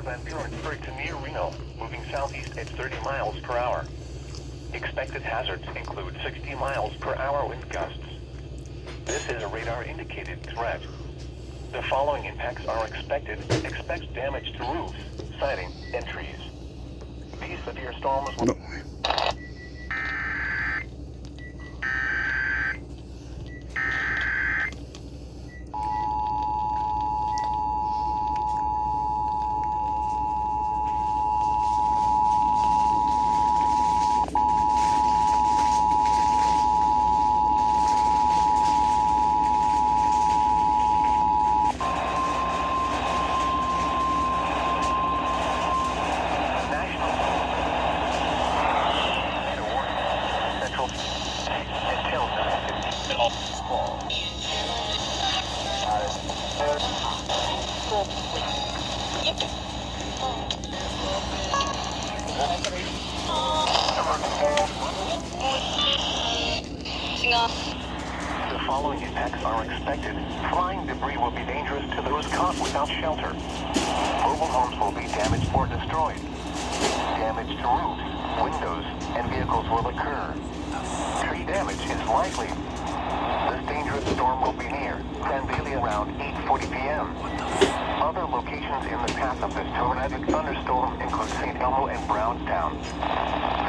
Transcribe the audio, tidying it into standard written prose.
Van Burenburg to near Reno, moving southeast at 30 miles per hour. Expected hazards include 60 miles per hour wind gusts. This is a radar-indicated threat. The following impacts are expected. Expect damage to roofs, siding, and trees. These severe storms will... The following impacts are expected. Flying debris will be dangerous to those caught without shelter. Mobile homes will be damaged or destroyed. Damage to roofs, windows, and vehicles will occur. Tree damage is likely. This dangerous storm will be near Vandalia around 8:40 p.m. Other locations in the path of this tornadic thunderstorm include St. Elmo and Brownstown.